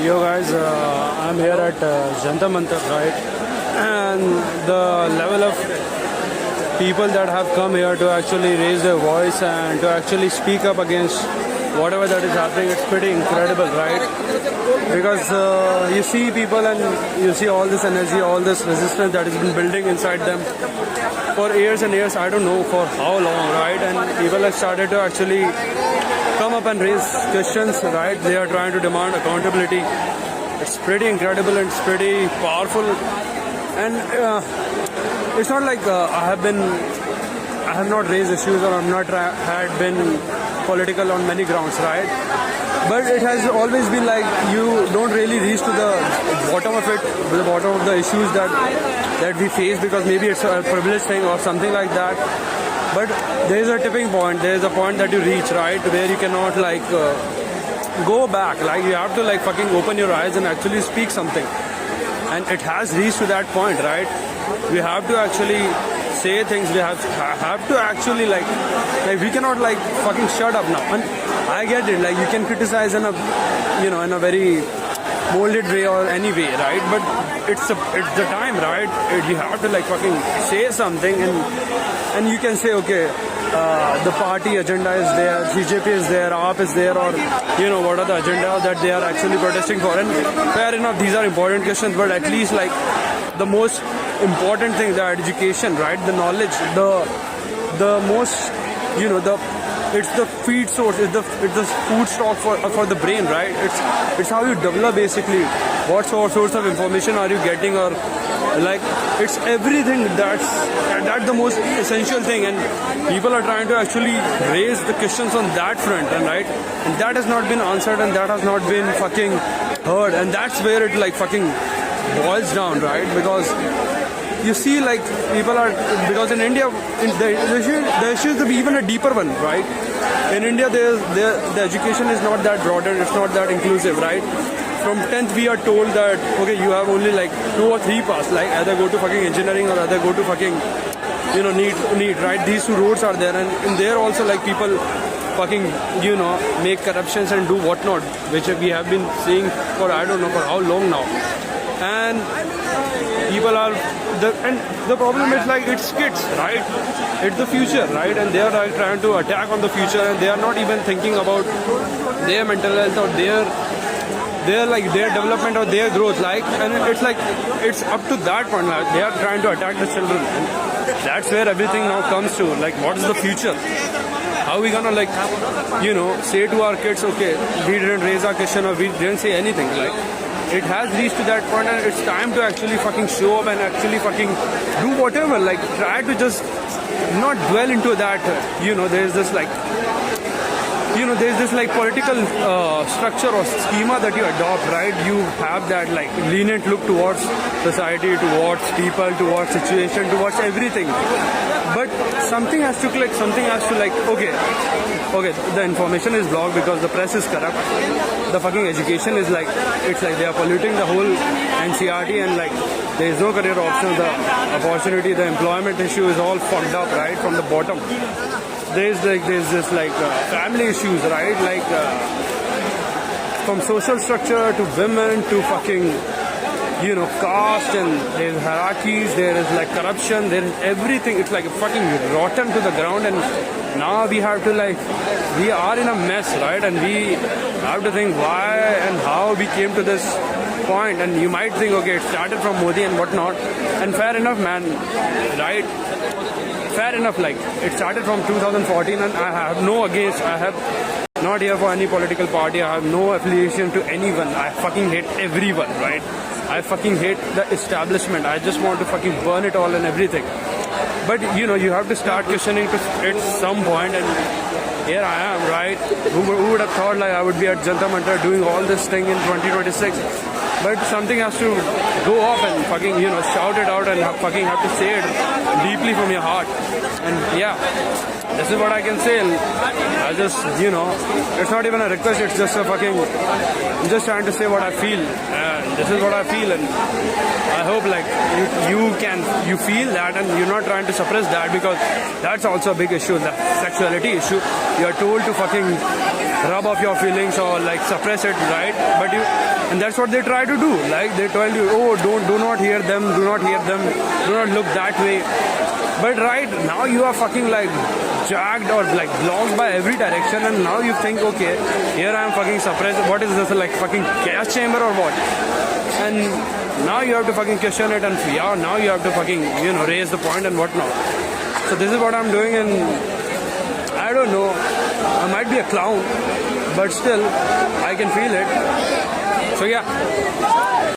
Yo guys, I'm here at Jantar Mantar, right? And the level of people that have come here to actually raise their voice and to actually speak up against whatever that is happening, it's pretty incredible, right? Because you see people and you see all this energy, all this resistance that has been building inside them for years and years, I don't know for how long, right? And people have started to actually come up and raise questions, right? They are trying to demand accountability. It's pretty incredible and it's pretty powerful. And it's not like I have not raised issues or I'm not had been political on many grounds, right? But it has always been like you don't really reach to the bottom of it, the bottom of the issues that we face, because maybe it's a privileged thing or something like that. But there is a tipping point. There is a point that you reach, right, where you cannot go back. Like you have to fucking open your eyes and actually speak something. And it has reached to that point, right? We have to actually say things. We have to actually we cannot fucking shut up now. And I get it. Like you can criticize in a in a very molded way or any way, right? But it's the time, right? You have to fucking say something, and you can say, okay, the party agenda is there, BJP is there, AAP is there, or what are the agenda that they are actually protesting for. And fair enough, these are important questions, but at least the most important thing, the education, right? The knowledge, the most it's the feed source, it's the food stock for the brain, right? It's how you develop basically. What source of information are you getting, or it's everything. That's the most essential thing, and people are trying to actually raise the questions on that front, and and that has not been answered, and that has not been fucking heard, and that's where it fucking boils down, right? Because you see, people are, because in India, the issue is even a deeper one, right? In India, the education is not that broader, it's not that inclusive, right? From 10th, we are told that, okay, you have only 2 or 3 paths, either go to fucking engineering or either go to fucking, NEET, right? These 2 roads are there, and in there also, people fucking, make corruptions and do whatnot, which we have been seeing for, I don't know, for how long now. And people are, the problem is it's kids, right? It's the future, right? And they are trying to attack on the future, and they are not even thinking about their mental health or their development or their growth, and it's up to that point. They are trying to attack the children, and that's where everything now comes to. What is the future? How are we gonna say to our kids, okay, we didn't raise our question or we didn't say anything? It has reached to that point, and it's time to actually fucking show up and actually fucking do whatever. Try to just not dwell into that. There's this there's this political structure or schema that you adopt, right? You have that lenient look towards society, towards people, towards situation, towards everything. But something has to click, something has to okay, the information is blocked because the press is corrupt. The fucking education is it's they are polluting the whole NCRT, and there is no career option, the opportunity, the employment issue is all fucked up, right? From the bottom. There's this family issues, right? From social structure to women to fucking caste, and there's hierarchies, there is corruption, there is everything. It's fucking rotten to the ground, and now we have to we are in a mess, right? And we have to think why and how we came to this point. And you might think, okay, it started from Modi and whatnot, and fair enough, man, right? Fair enough, it started from 2014, and I have not here for any political party. I have no affiliation to anyone. I fucking hate everyone, right? I fucking hate the establishment. I just want to fucking burn it all and everything. But you have to start questioning at some point, and here I am, right? Who would have thought I would be at Jantar Mantar doing all this thing in 2026? But something has to go up and fucking shout it out and fucking have to say it deeply from your heart. And yeah, this is what I can say. I just it's not even a request, it's just a fucking, I'm just trying to say what I feel. This is what I feel, and I hope you feel that, and you're not trying to suppress that, because that's also a big issue, the sexuality issue. You're told to fucking rub off your feelings or like suppress it, right? But you, and that's what they try to do. Like they tell you, oh, do not hear them, do not hear them, do not look that way. But right now you are fucking like jagged or like blocked by every direction, and now you think, okay, here I am fucking suppressed. What is this, like fucking gas chamber or what? And now you have to fucking question it, and yeah, now you have to fucking, you know, raise the point and whatnot. So this is what I'm doing, and I don't know, I might be a clown, but still I can feel it. So yeah,